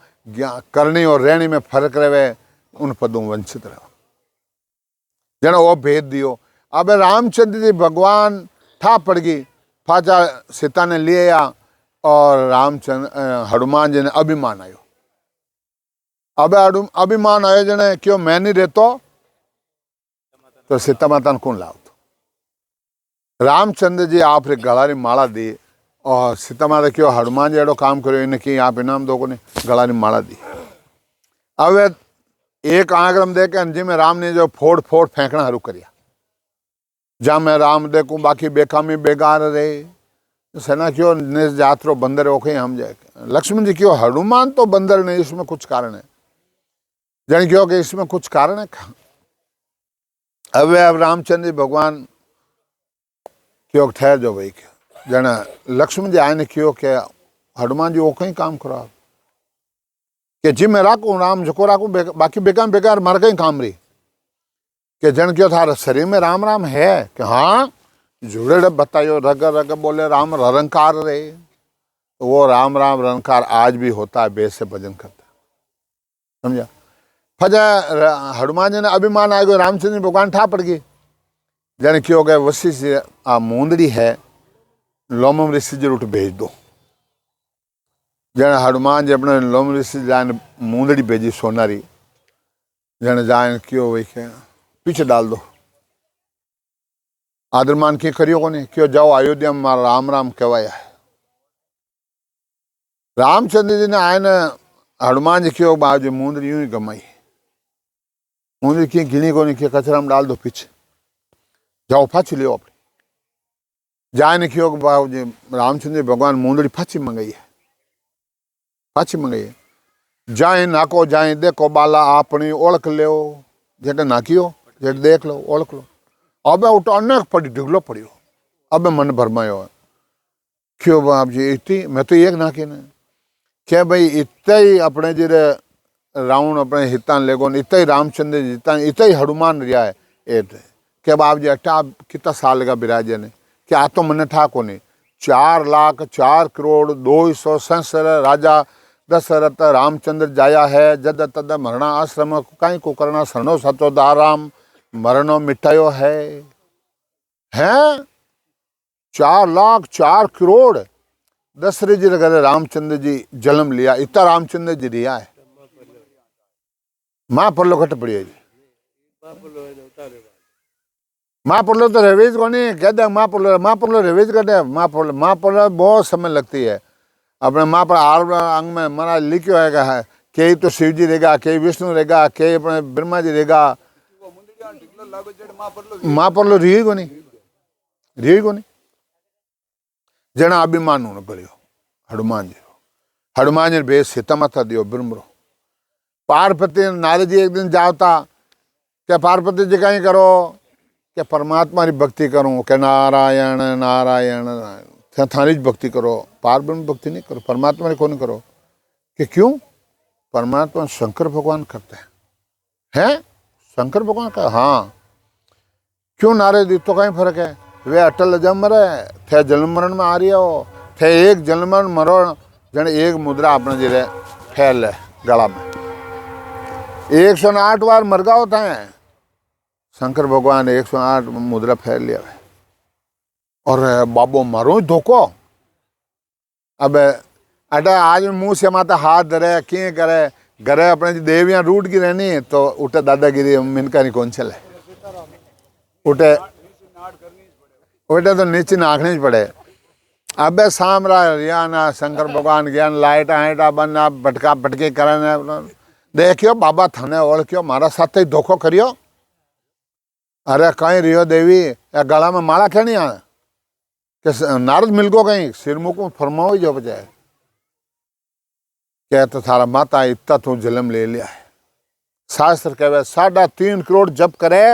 करनी और रहनी में फर्क रहे, उन पदों वंचित रहो। जने वो भेद दियो। अब रामचंद्र जी भगवान ठा पड़ गई, फाचा सीता ने ले आया और रामचंद्र हनुमान जी ने अभिमान आयो। अब अभिमान आयो जने क्यों मैं नहीं रहतो तो सीता माता ने कौन लाओ। रामचंद्र जी आप रे गला री माला दी और सीता माता क्यों हनुमान जी एडो काम करो इन्हें कि आप इनाम दो को ने गला री माला दी। अब एक आंकड़म दे के जी में राम ने जो फोड़ फोड़ फेंकना शुरू करिया। जा मैं राम देखूं बाकी बेकामी बेगार रहे। सेना क्यों निज जात्रो बंदर ओखे हम जाए। लक्ष्मण जी क्यों हनुमान तो बंदर नहीं, इसमें कुछ कारण है। जन क्यों कि इसमें कुछ कारण है। अब रामचंद्र जी भगवान क्यों ठहर जो भाई जन लक्ष्मण जी आए ने क्यों के हनुमान जी ओखे ही काम करो कि जी मैं राखू राम जको राखू बाकी बेकार बेकार मर गई काम रही। कि जन क्यों थारा शरीर में राम राम है कि हाँ जुड़े बताइयो रग रग बोले राम रंकार रे। तो वो राम राम रंकार आज भी होता है, बेस से भजन करता है, समझा। फजा हनुमान जी ने अभिमान आ गयो, रामचंद्र भगवान ठा पड़ गई। जन क्यों गए वशिष्ठ आ मूंदड़ी है लोमम ऋषि जी रूट भेज दो। जन हनुमान जी अपने लोम ऋषि जान मूंदड़ी भेजी सोनारी। जन जान क्यों वही के पीछे डाल दो। आदरमान की करियो को नहीं क्यों जाओ अयोध्या में मारा राम राम कहवाया है। रामचंद्र जी ने आए न हनुमान जी क्यों बाजू मूंदड़ी यूं ही गमाई। मूंदड़ी की गिनी को नहीं कि कचरा में डाल दो पीछे जाओ फाची लियो अपनी। जाए ने क्यों बाबू जी रामचंद्र भगवान मूंदड़ी फाची मंगाई है, फाची मंगाई है। जाए नाको जाए देखो बाला अपनी ओळख लो जेटे नाखियो जेटे देख लो ओळख लो। अब उठो अनेक पड़ी ढिगलो पड़ियो। अब मन भरमायो क्यों बाप जी इतनी मैं तो एक नाखी ने क्या भाई इतना ही अपने जी रावण अपने हितान लेगो इतना ही रामचंद्र जी इतना ही हनुमान रिया है एट क्या बाप जी अट्ठा कितना साल का बिराजे ने क्या आ तो मन ठा को नहीं 4,04,02,100 संसर राजा दशरथ रामचंद्र जाया है जद तद मरणा आश्रम कहीं को करना शरणो सचो दाराम मरणो मिटायो है। 4,04,00,000 दशरथ जी ने रामचंद्र जी जन्म लिया। इतना रामचंद्र जी रिया है। माँ पड़लो घट पड़ी है जी माँ पड़लो तो रेवेज को नहीं कह दे माँ पड़लो रेवेज कटे माँ पड़लो बहुत समय लगती है। अपने माँ पर आर अंग में मना लिखो है कई तो शिव जी रहेगा कई विष्णु रहेगा कई अपने ब्रह्मा जी रहेगा। माँ पड़लो री को नहीं जना अभिमान न गलियो हनुमान जी बेस सीता माता दियो बिरमरो पार्वती नारद जी एक दिन जावता क्या पार्वती जी कहीं करो क्या परमात्मा की भक्ति करूं क्या नारायण नारायण थारी भक्ति करो पार्वती भक्ति नहीं करो परमात्मा की कौन करो कि क्यों परमात्मा शंकर भगवान करते हैं शंकर भगवान का हाँ क्यों नारद जी तो कहीं फर्क है वे अटल जम रहे थे जन्म मरण में आ रही हो थे एक जन्म मरण जन एक मुद्रा अपने जी फैल है गला में 108 बार मर गया होता है शंकर भगवान 108 मुद्रा फैल लिया है और बाबो मारो धोखो अब अटा आज मुंह से माता हाथ धरे किए करे घरे अपने देवियां रूट की रहनी तो उठे दादागिरी मिनका नहीं कौन चले उठे उठे तो नीचे नाखने ही पड़े अब सामरा रियाना शंकर भगवान ज्ञान लाइटा हाइटा बनना भटका भटके करने देखियो बाबा थाने ओळख्यो मारा साथ धोखो करियो अरे कहीं रियो देवी या गला में माला क्या नहीं आना कि नारद मिल गो कहीं सिर मुख में फरमाओ जो बचाए क्या तो थारा माता इतना तू जन्म ले लिया है शास्त्र कहवे 3.5 करोड़ जप करे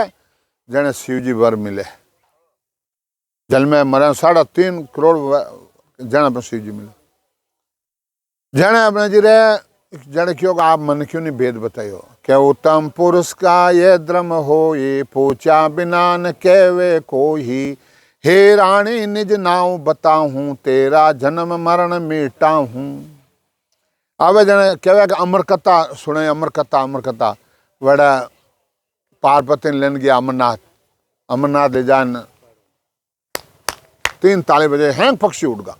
जने शिव जी वर मिले जल में मरे 3.5 करोड़ जने अपने शिव जी मिले जने अपने जी रे जने क्यों आप मन क्यों नहीं भेद बताइयो क्या उत्तम पुरुष का ये द्रम हो ये पूछा बिना न कहवे कोई हे रानी निज नाव बताऊं तेरा जन्म मरण मिटा हूं अब जने कहवे कि अमर कथा सुने अमर कथा वड़ा पार्वती ने लेन गया अमरनाथ ले जान 3 ताले बजे हैंग पक्षी उड़ गया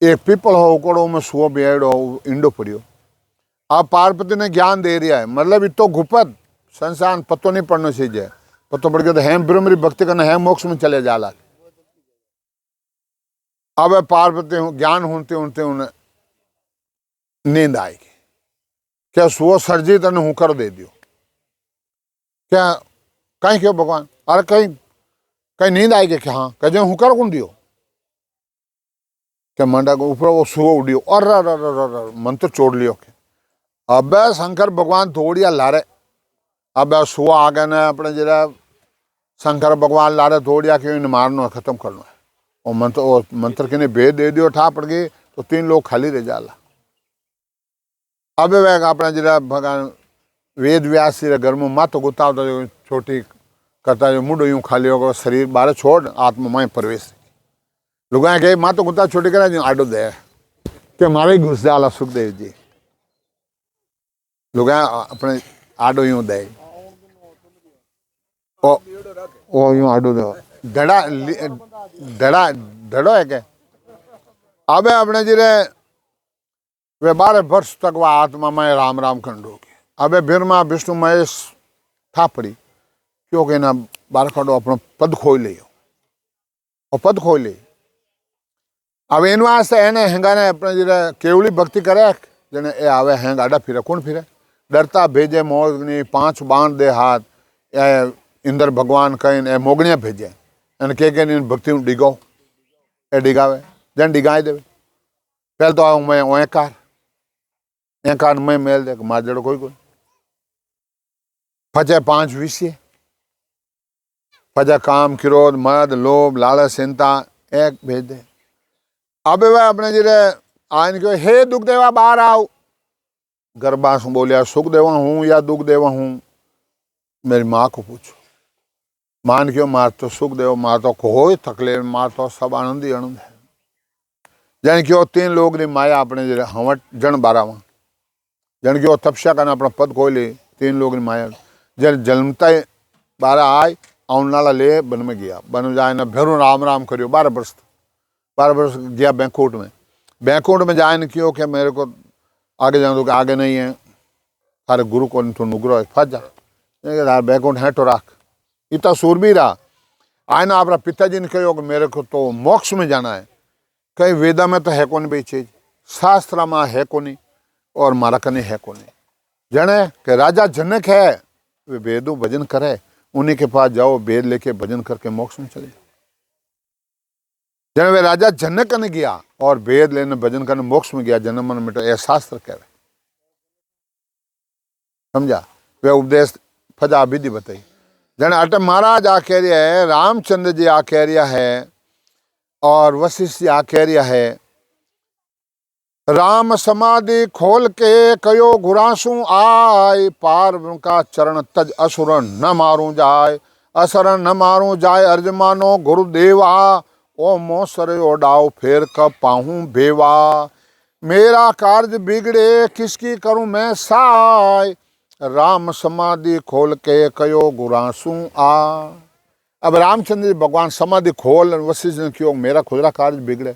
एक पीपल हो उकड़ो में सुओ बेड़ो इंडो पड़ियो अब पार्वती ने ज्ञान दे रहा है मतलब इतो गुपत संसार पतो नहीं पड़ना चाहिए पतो पड़ गया तो हेम ब्रह्मरी भक्ति करना है मोक्ष में चले जाला अब पार्वती ज्ञान होते होते उन्हें नींद आएगी क्या सुओ सर्जी तने हुकर दे दियो क्या कहीं क्यों भगवान अरे कहीं कहीं नींद आएगी क्या हाँ कहीं हुकर कौन दियो क्या मंडा को ऊपर वो सुओ उड़ियो और मंत्र चोड़ लियो के अब शंकर भगवान थोड़िया लारे अब सुआ आ गए ना अपने जरा शंकर भगवान लारे थोड़िया क्यों इन्हें मारना है खत्म करना है और मंत्र के ने भेद दे दियो ठा पड़ गई तो 3 लोग खाली रह जाला अब वह अपना जरा भगवान वेद व्यास जी घर में मातो गुता जो छोटी करता जो मुंडो यूं खाली होगा शरीर बाहर छोड़ आत्मा में प्रवेश लुगाए कहे मातो गुता छोटी करा जो आडो दे के मारे घुस जाला सुखदेव जी लुगाए अपने आडो यूं दे ओ यूं आडो दे धड़ा धड़ा धड़ो है के अब अपने जिरे वे 12 वर्ष तक वह आत्मा में राम राम खंडोगे अब ब्रह्मा विष्णु महेश था पड़ी क्योंकि ना 12 खंडो अपना पद खोई लियो और पद खोई ले अब इन वास्ते एने हेंगाने अपने जरा केवली भक्ति करे जने ए आवे हेंग आडा फिरे कौन फिरे डरता भेजे मोगनी 5 बाण दे हाथ ए इंद्र भगवान कहीं ए मोगनिया भेजे एने के भक्ति डिगो ए डिगावे जन डिगाई देवे पहले तो आऊँ मैं एकार में मेल दे मार जड़ो कोई फजे 5 विषय फजा काम क्रोध मद लोभ लालच चिंता एक भेज दे अब वह अपने जिरे आन क्यों हे दुख देवा बाहर आओ गरबा से बोलिया सुख देवा हूँ या दुख देवा हूँ मेरी माँ को पूछो मान क्यों मार तो सुख देव मार तो कोई तकलीफ मार तो सब आनंद ही आनंद है जन क्यों 3 लोग ने माया अपने जरे हवट जन 12वां जन क्यों तपस्या करना अपना पद खोई ले 3 लोग ने माया जन जन्मता 12 आए आउन नाला ले बन में गया बन जाए ना भेरू राम राम करियो 12 वर्ष गया बैंकुट में जाए न क्यों क्या मेरे को आगे जाऊँ तो आगे नहीं है थारे गुरु को तो नुग्रो फंस जा बैंकुट है तो राख इतना सूरबीर आए ना अपना पिताजी ने कहो कि मेरे को तो मोक्ष में जाना है कहीं वेदा में तो है कौन भाई चीज शास्त्र में है कोनी और मारा कने है कोनी जने कि राजा जनक है वे वेदों भजन करे उन्हीं के पास जाओ वेद लेके भजन करके मोक्ष में चले जाओ जन वे राजा जनक ने गया और वेद लेने भजन करने मोक्ष में गया, जन्म मन मिटो, यह शास्त्र कह रहे, समझा। वे उपदेश फजा विधि बताई। जन अट महाराज आ कह रहा है, रामचंद्र जी आ कह रहा है और वशिष्ठ जी आ कह रहा है, राम समाधि खोल के कयो घुरासू आय, पार का चरण तज असुर न मारू जाय, असर न मारू जाय अर्जमानो गुरुदेवा, ओ मोसर ओडाओ फेर क पाहूं बेवा, मेरा कार्य बिगड़े किसकी करूं मैं साय, राम समाधि खोल के कयो गुरासू आ। अब रामचंद्र जी भगवान समाधि खोल वशिष्ठ ने क्यों, मेरा खुदरा कार्य बिगड़े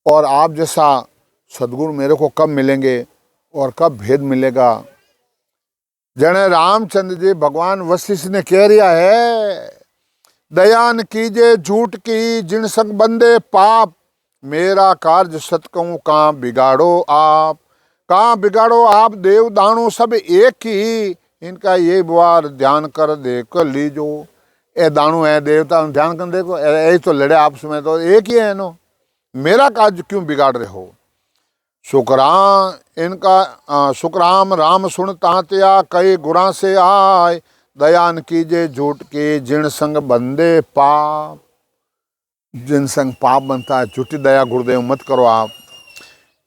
और आप जैसा सदगुरु मेरे को कब मिलेंगे और कब भेद मिलेगा। जने रामचंद्र जी भगवान वशिष्ठ ने कह रिया है, दयान कीजे झूठ की जिन संग बंदे पाप, मेरा कार्य सत कहूं कहाँ बिगाड़ो आप, कहाँ बिगाड़ो आप देव दानों सब एक ही, इनका ये बार ध्यान कर देख लीजो। ए दानू है देवता ध्यान कर देखो, यही तो लड़े आपस में, तो एक ही है नो, मेरा कार्य क्यों बिगाड़ रहे हो। सुकराम राम सुन तात्या कई गुरा से आय, दयान कीजे झूठ की जिन संग बंदे पाप, जिन संग पाप बनता है झूठी दया गुरुदेव मत करो आप।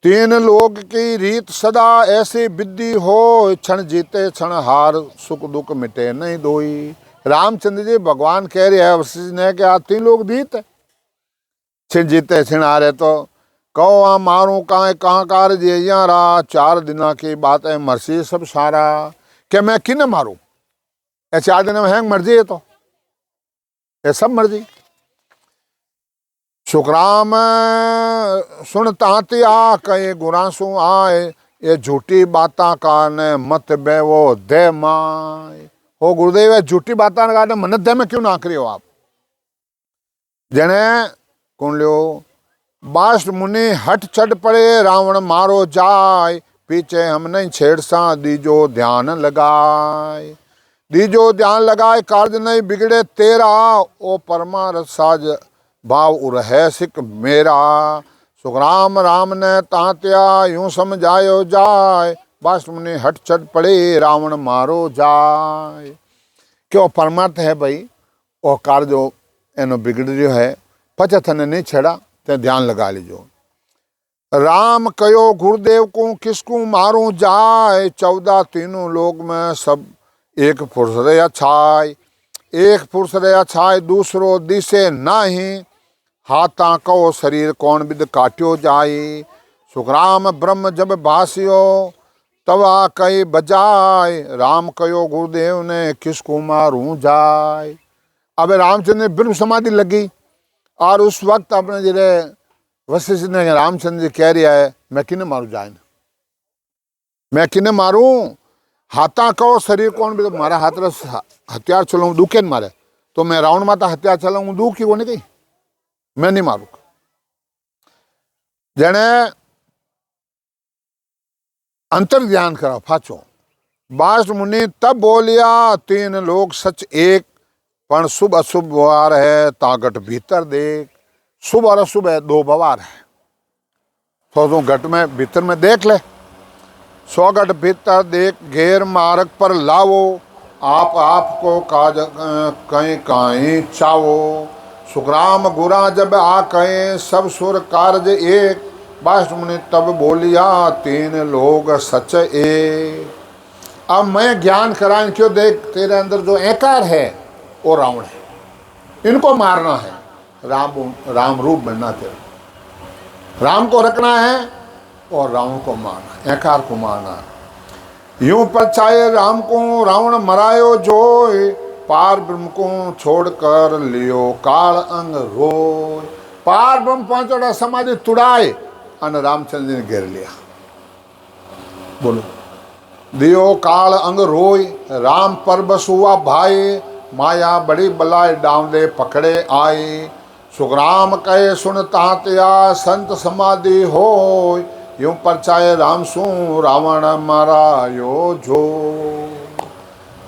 तीन लोग की रीत सदा ऐसी विद्धि हो, क्षण जीते क्षण हार, सुख दुख मिटे नहीं दोई। रामचंद्र जी भगवान कह रहे हैं वशिष्ठ ने कि आप तीन लोग रीत है, क्षण जीते क्षण हारे, तो कहो आ मारू कहाँ कार्य यारा, 4 दिना की बात है मरसी सब सारा, क्या मैं किन मारू, 4 दिन में हैंग मर्जी है, तो ये सब मर्जी। सुखराम सुन तांतिया कहे गुरासू आए, ये झूठी बाता काने मत बेवो दे माय, हो गुरुदेव है झूठी बाता काने मन दे में क्यों ना करियो आप। जने कौन लियो, बाष्ट मुनि हट चढ़ पड़े रावण मारो जाय, पीछे हम नहीं छेड़सा दीजो ध्यान लगाए, दीजो ध्यान लगाए कार्य नहीं बिगड़े तेरा, ओ परमारथ साज भाव उरह सिक मेरा। सुखराम राम ने तात्या यूं समझायो जाय, बाष्ट मुनि हट चढ़ पड़े रावण मारो जाय। क्यों परमार्थ है भाई, वो कार्य जो एनो बिगड़ रही है, पचा थने नहीं छेड़ा ते ध्यान लगा लीजो। राम कयो गुरुदेव को किसको मारूं जाय, 14 तीनों लोग में सब एक पुरुष रे छाय, एक पुरुष रे छाय दूसरो दिसे नाही, हाथा कहो शरीर कौन विद काट्यो जाय। सुखराम ब्रह्म जब भासियो तवा कई बजाय, राम कयो गुरुदेव ने किसको मारूं जाय। अब रामचंद्र ने ब्रह्म समाधि लगी और उस वक्त अपने जिले वशिष्ठ ने रामचंद्र जी कह रहा है, मैं किन्ने मारू जाए, मैं किन्ने मारू, हाथा कहो शरीर कौन भी, तो मारा हाथ हथियार चलाऊं दुखे न मारे, तो मैं रावण माता हथियार चलाऊं दुख की वो नहीं कही, मैं नहीं मारू। जने अंतर ध्यान करा फाचो, बाष्ट मुनि तब बोलिया तीन लोग सच एक, पण शुभ अशुभ व्यवहार है तागट भीतर देख। शुभ और अशुभ है, 2 व्यवहार है, तो घट में भीतर में देख ले। 100 घट भीतर देख घेर मार्ग पर लावो, आप आपको काज कहीं कहीं चावो। सुखराम गुरा जब आ कहे सब सुर कार्य एक, बाष्ट मुनि तब बोलिया तीन लोग सच एक। अब मैं ज्ञान कराएं क्यों, देख तेरे अंदर जो एकार है वो रावण है, इनको मारना है, राम रूप बनना तेरा, राम को रखना है और रावण को मारना, एकार को मारना। यूं परछाए राम को रावण मरायो जोय, पार ब्रह्म को छोड़कर लियो काल अंग रोय। पार ब्रह्म पहुंचोड़ा समाधि तुड़ाए और रामचंद्र ने घेर लिया, बोलो दियो काल अंग रोय। राम पर बस हुआ भाई, माया बड़ी बलाय डाम दे पकड़े आए। सुखराम कहे सुन तात्या संत समाधि होय, यूं परछाए राम सू रावण मारायो जो।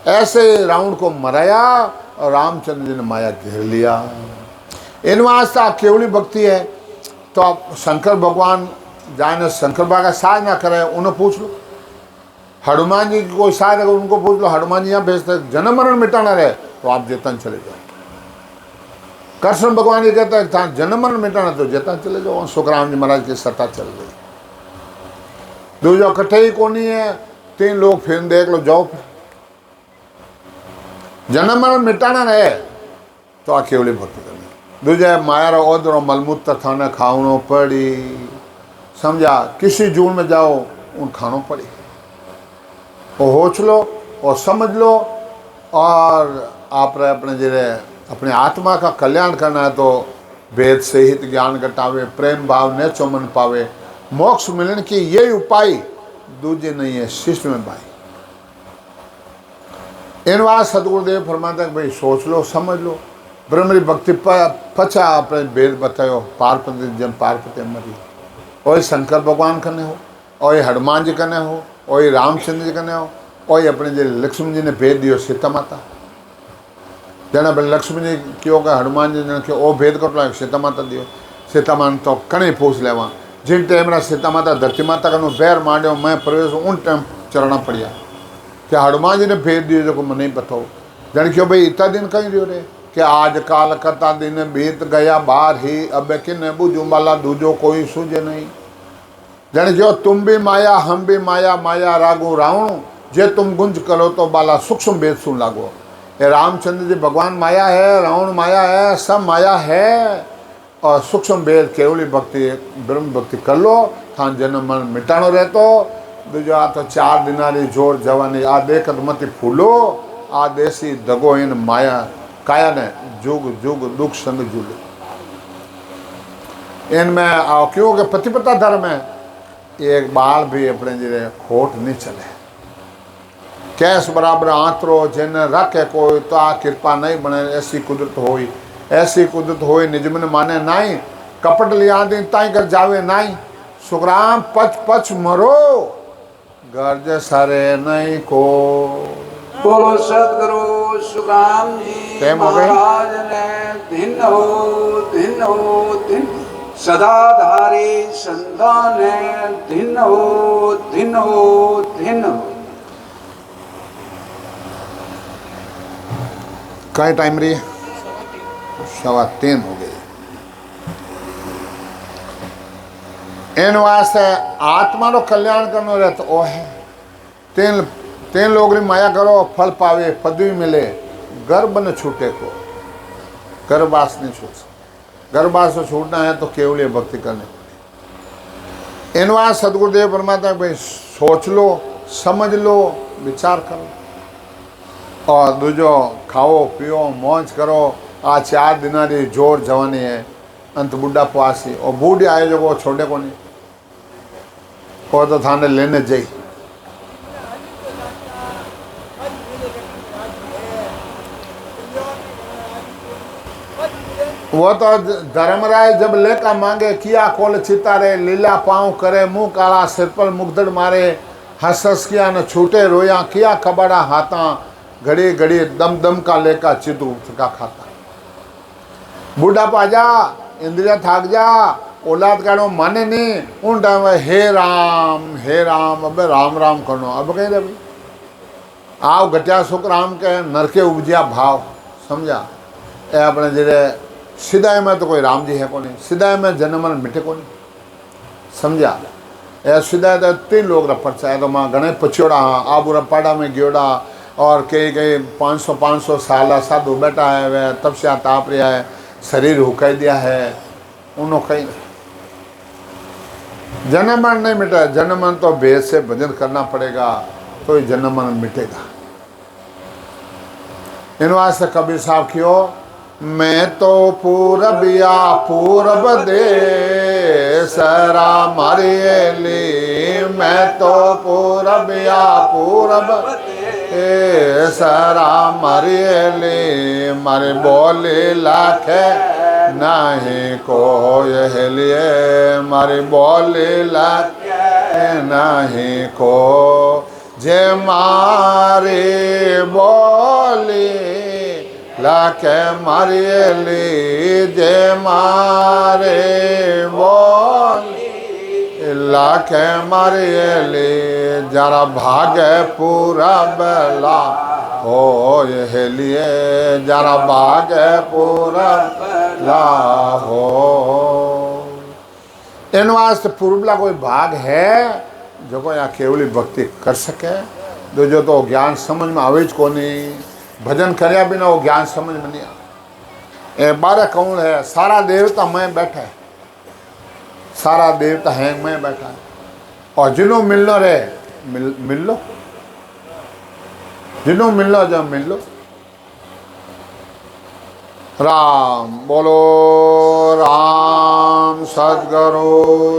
ऐसे रावण को मराया और रामचंद्र जी ने माया घेर लिया। इन वास्ते आ केवली भक्ति है। तो आप शंकर भगवान जाने शंकर बाबा का साज ना करे, उन्हें पूछ लो। हनुमान जी की कोई साज अगर उनको पूछ लो, हनुमान जी यहाँ भेजते जन्म मरण मिटाना रहे तो आप जेतन चले जाओ। कृष्ण भगवान जी कहते हैं जन्म मरण मिटाना तो जेतन चले जाओ। सुखराम जी महाराज की सत्ता चल गई। दूसरा कट्ठे ही कोनी है, 3 लोग फिर देख लो, जाओ फिर। जन्म मरण मिटाना रहे तो आ केवली भक्ति करनी। दूजा माया ओदरो मलमूत्र थाने खावनो पड़ी, समझा। किसी जून में जाओ उन खानो पड़ी, वो होच लो और समझ लो। और आप अपने जरे अपने आत्मा का कल्याण करना है तो वेद सहित ज्ञान घटावे, प्रेम भाव ने चौमन पावे। मोक्ष मिलने की यही उपाय, दूजे नहीं है शिष्य में भाई। इन बात सदगुरुदेव फरमाते हैं भाई सोच लो समझ लो। ब्रह्मरी भक्ति पचा अपने वेद बतायो, पार्वती जन पार्वती मरी, और शंकर भगवान कने हो, और हनुमान जी कने हो, और रामचंद्र जी कने हो, और अपने जो लक्ष्मण जी ने भेद दियो सीता माता। जना भाई लक्ष्मण जी क्यों का हनुमान जी ने क्यों ओ भेद कर सीता माता दियो। सीता माता तो कने पूछ लेवा। जिन टाइम सीता माता धरती माता का पैर मारियो मैं प्रवेश उन टाइम चलना पड़िया कि हनुमान जी ने भेज दियो जो को मैं नहीं बताओ। जन क्यों भाई इतना दिन कहीं दियो रे कि आज काल कता दिन बीत गया बार ही, अब किन बुझू माला दूजो कोई सूझे नहीं। जन जो तुम भी माया हम भी माया, माया रागू रावणु, जे तुम गुंज करो तो बाला सूक्ष्म भेद सुन लागो। ये रामचंद्र जी भगवान माया है, रावण माया है, सब माया है। और सूक्ष्म भेद केवली भक्ति ब्रह्म भक्ति कर लो, थान जन्म मन मिटानो रहतो। दूजा तो 4 दिनारी जोर जवानी आ देखत मत फूलो, आ देसी दगो इन माया काया ने जुग जुग दुख संग जुले। इनमें क्यों के पतिपता धर्म है, एक बाल भी अपने जिले खोट नहीं चले। कैस बराबर आंतरो जिन रखे कोई तो आ कृपा नहीं बने, ऐसी कुदरत होई, ऐसी कुदरत होई निजमन माने नाई, कपट लिया दी ताई कर जावे नाई। सुखराम पच पच मरो, गर्ज सरे नहीं को। बोलो सदगुरु सुखराम जी महाराज ने दिन हो दिन सदाधारी संतान दिन हो दिन हो। कई टाइम रही 3:15 हो गए। इन वास्ते आत्मा रो कल्याण करनो रहे तो ओ है। 3 लोग री माया करो फल पावे, पदवी मिले, गर्भ न छूटे को। गर्भवास नहीं छूट, गर्भवास से छूटना है तो केवल भक्ति करनी पड़े। इन वास्ते सदगुरुदेव परमात्मा भाई सोच लो, समझ लो, विचार करो, और दूजो खाओ पियो मौज करो। आ 4 दिनारी जोर जवानी है, अंत बुढ़ा पासी। और बूढ़ी आए जो वो छोटे को नहीं, वो तो थाने लेने जाई। वो तो धर्मराय जब लेका मांगे, किया कोल चितारे, लीला पाँव करे, मुंह काला सिर पर मुगदड़ मारे, हंस हंस किया न छूटे रोया, किया कबड़ा हाथा, घड़ी घड़ी दम दम का लेका चितू का खाता। बूढ़ा पाजा इंद्रिया थाक जा, औलाद काढ़ो माने नहीं, उन टाइम हे राम, अब राम राम करनो। अब कहीं रही आओ घटिया सुख राम के नरके उपजिया भाव, समझा। ए अपने जरे सिदाई में तो कोई राम जी है को नहीं, सिदाई में जन्म मिटे को नहीं, समझा। ए सिदाई तो 3 लोग रपट चाहे तो माँ घने पछोड़ा आबू रपाड़ा में गियोड़ा, और कई 500 साल साधु बैठा है, वह तपस्या ताप रहा है, शरीर हुकाई दिया है, उन्होंने कहीं जन्म मरण नहीं मिटा। जन्म मरण तो भेद से भजन करना पड़ेगा तो ये जन्म मरण मिटेगा। इन वास्ते कबीर साहब क्यों, मैं तो पूरबिया पूरब देश राम हरियली, मैं तो पूरबिया पूरब सरा मरियली, मर बोले लाखे नहीं कोई लिए, मर बोले लाखे नहीं को, जे मारे बोले લાખે મારી લીજે મારે બોલ લાખે મારી લે જરા ભાગે પૂરા બેલા હોય હેલીએ જરા ભાગે પૂરા બેલા હો એનો વાસ્તે પૂર્વલા કોઈ ભાગ है जो कोई यहाँ केवली भक्ति कर सके जो तो ज्ञान समझ में आवे ज कोनी भजन कर्या बिना वो ज्ञान समझ में नहीं आवे ए बारह कौन है सारा देवता मैं बैठा है सारा देवता है मैं बैठा है और जिन्हों मिलना रहे मिल लो जिन्हों मिलना जब मिल लो राम बोलो राम सदगुरु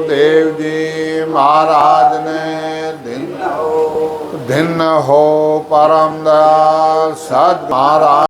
देव जी महाराज ने दिन हो परम दयाल सद महाराज